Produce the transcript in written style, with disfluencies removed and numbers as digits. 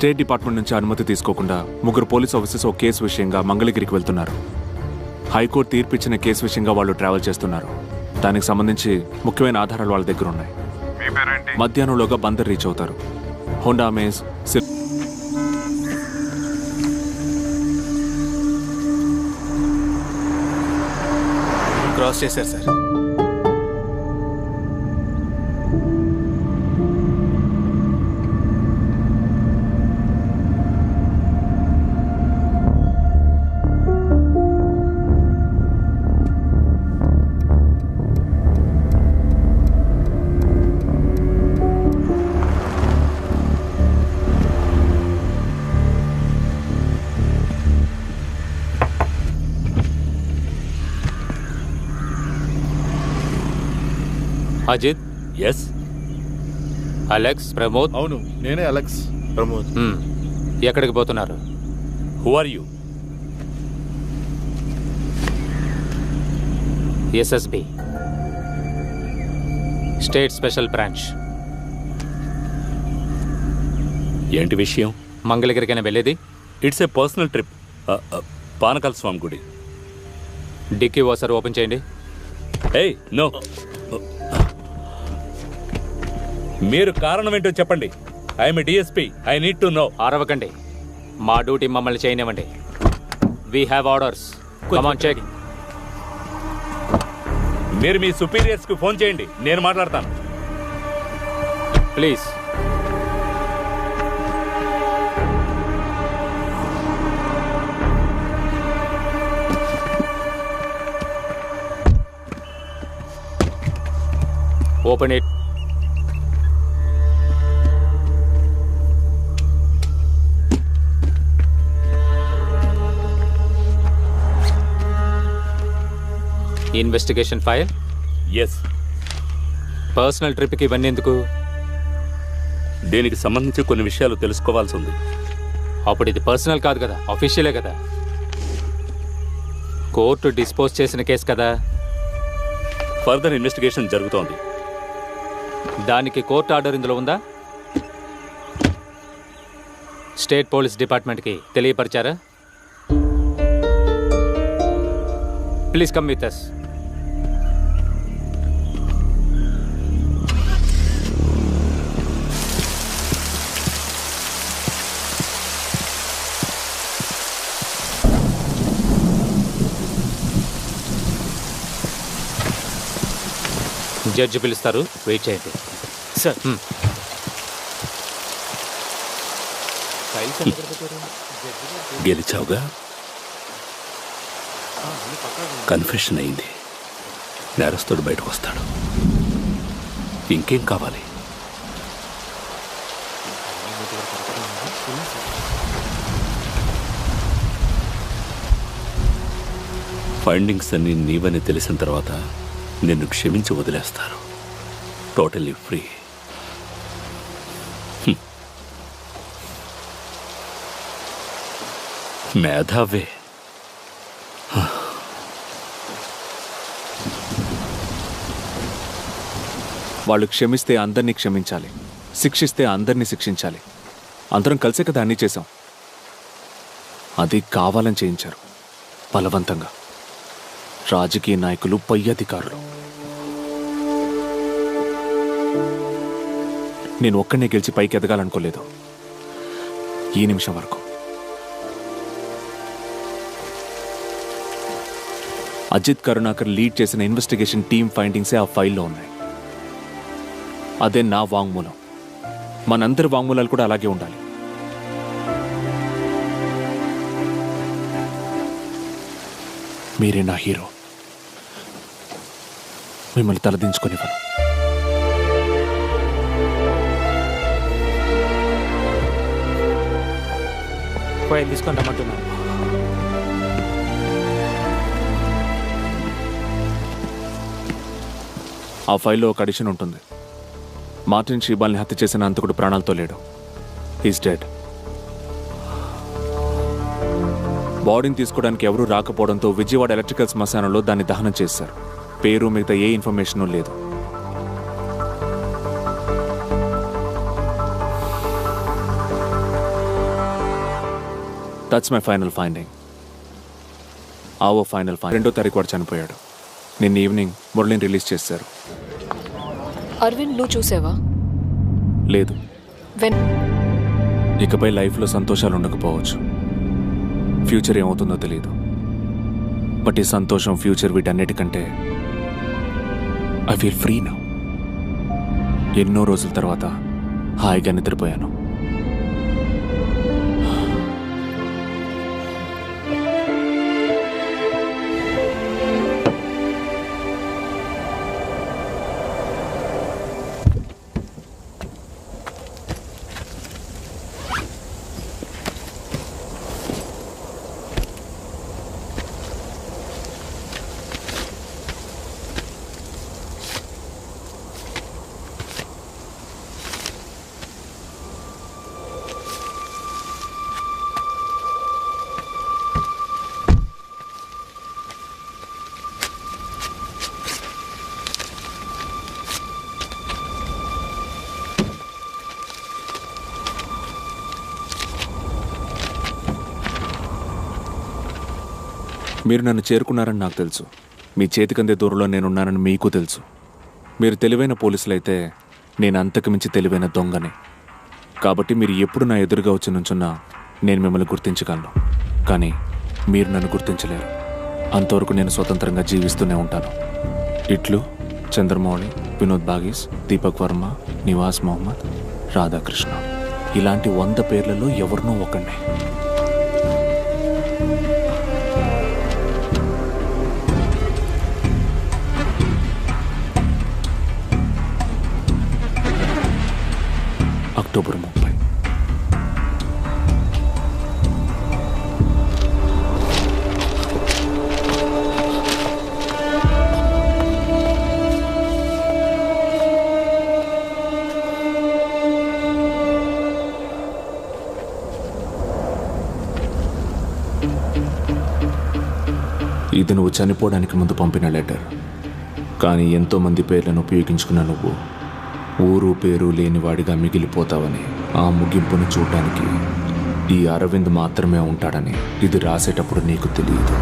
State department నుంచి అనుమతి తీసుకోకుండా ముగ్గురు పోలీస్ ఆఫీసర్స్ ఒక కేసు విషయంగా మంగళగిరికి వెళ్తున్నారు. హైకోర్టు తీర్పు ఇచ్చిన కేసు విషయంగా వాళ్ళు ట్రావెల్ చేస్తున్నారు. దానికి సంబంధించి ముఖ్యమైన ఆధారాలు వాళ్ళ దగ్గర ఉన్నాయి. మధ్యాహ్నంలోగా బందర్ రీచ్ అవుతారు. హోండా అమేజ్ క్రాస్ చేశారు sir. Ajit. Yes. Alex, Pramod. అవును, నేనే అలెక్స్. ప్రమోద్. ఎక్కడికి పోతున్నారు? Who are you? SSB, state special branch. ఏంటి విషయం? మంగళగిరికైనా వెళ్ళేది? It's a personal trip. Panakala Swamy గుడి. డిక్కీ ఓసారి ఓపెన్ చేయండి. ఏయ్, నో. మీరు కారణం ఏంటో చెప్పండి. I'm DSP. I need to know. అరవకండి. మా డ్యూటీ మమ్మల్ని చేయనివ్వండి. We have orders. Come on, check. మీరు మీ సుపీరియర్స్ కి ఫోన్ చేయండి, నేను మాట్లాడతాను. Please. Open it. Investigation file. Yes. Personal ట్రిప్కి ఇవన్నీ ఎందుకు? దీనికి సంబంధించి కొన్ని విషయాలు తెలుసుకోవాల్సి ఉంది. అప్పుడు ఇది పర్సనల్ కాదు కదా, అఫీషియలే కదా. కోర్టు డిస్పోజ్ చేసిన కేసు కదా. ఫర్దర్ ఇన్వెస్టిగేషన్ జరుగుతోంది. దానికి కోర్టు ఆర్డర్ ఇందులో ఉందా? స్టేట్ పోలీస్ డిపార్ట్మెంట్కి తెలియపరిచారా? Please come with us. జడ్జి పిలుస్తారు, వెయిట్ చేయండి. సార్. గెలిచావుగా. కన్ఫెషన్ అయింది. నేరస్తుడు బయటకు వస్తాడు. ఇంకేం కావాలి? ఫైండింగ్స్ అన్ని నీవని తెలిసిన తర్వాత నిన్ను క్షమించి వదిలేస్తారు. Totally free. మేధావే. వాళ్ళు క్షమిస్తే అందరినీ క్షమించాలి, శిక్షిస్తే అందరినీ శిక్షించాలి. అందరం కలిసే కదా అన్నీ చేశాం. అది కావాలని చేయించారు, బలవంతంగా. రాజకీయ నాయకులు, పై అధికారులు. నేను ఒక్కనే గెలిచి పైకి ఎదగాలనుకోలేదు ఈ నిమిషం వరకు. అజిత్ కరుణాకర్ లీడ్ చేసిన ఇన్వెస్టిగేషన్ టీమ్ ఫైండింగ్సే ఆ ఫైల్లో ఉన్నాయి. అదే నా వాంగ్మూలం. మనందరి వాంగ్మూలాలు కూడా అలాగే ఉండాలి. మీరే నా హీరో. మిమ్మల్ని తలదించుకొనివ్వను. ఫైల్ తీసుకొని రమ్మంటున్నాను. ఆ ఫైల్లో ఒక అడిషన్ ఉంటుంది. మార్టిన్ షీబాల్ని హత్య చేసిన అంతకుడు ప్రాణాలతో లేడు. He's dead. బాడీని తీసుకోవడానికి ఎవరూ రాకపోవడంతో విజయవాడ ఎలక్ట్రికల్ శ్మశానంలో దాన్ని దహనం చేశారు. పేరు, మిగతా ఏ ఇన్ఫర్మేషను లేదు. That's my final finding. ఆవో ఫైనల్ ఫైండింగ్. 2వ తారీఖు వాడు చనిపోయాడు. నిన్న ఈవినింగ్ మురళిని రిలీజ్ చేశారు. అరవింద్ నువ్వు చూసావా? లేదు. ఇకపై లైఫ్లో సంతోషాలు ఉండకపోవచ్చు. ఫ్యూచర్ ఏమవుతుందో తెలియదు. బట్ ఈ సంతోషం, ఫ్యూచర్, వీటన్నిటికంటే ఐ ఫీల్ ఫ్రీ నౌ. ఎన్నో రోజుల తర్వాత హాయిగా నిద్రపోయాను. మీరు నన్ను చేరుకున్నారని నాకు తెలుసు. మీ చేతికందే దూరంలో నేనున్నానని మీకు తెలుసు. మీరు తెలివైన పోలీసులైతే నేను అంతకుమించి తెలివైన దొంగనే. కాబట్టి మీరు ఎప్పుడు నా ఎదురుగా వచ్చి నుంచున్నా నేను మిమ్మల్ని గుర్తించగలను. కానీ మీరు నన్ను గుర్తించలేరు. అంతవరకు నేను స్వతంత్రంగా జీవిస్తూనే ఉంటాను. ఇట్లు చంద్రమౌళి, వినోద్ బాగీస్, దీపక్ వర్మ, నివాస్ మొహమ్మద్, రాధాకృష్ణ. ఇలాంటి 100 పేర్లలో ఎవరినో ఒకడినే. అక్టోబర్ 30. ఇది నువ్వు చనిపోవడానికి ముందు పంపిన లెటర్. కానీ ఎంతోమంది పేర్లను ఉపయోగించుకున్న నువ్వు ఊరు పేరు లేనివాడిగా మిగిలిపోతావని, ఆ ముగింపును చూడటానికి ఈ అరవింద్ మాత్రమే ఉంటాడని ఇది రాసేటప్పుడు నీకు తెలియదు.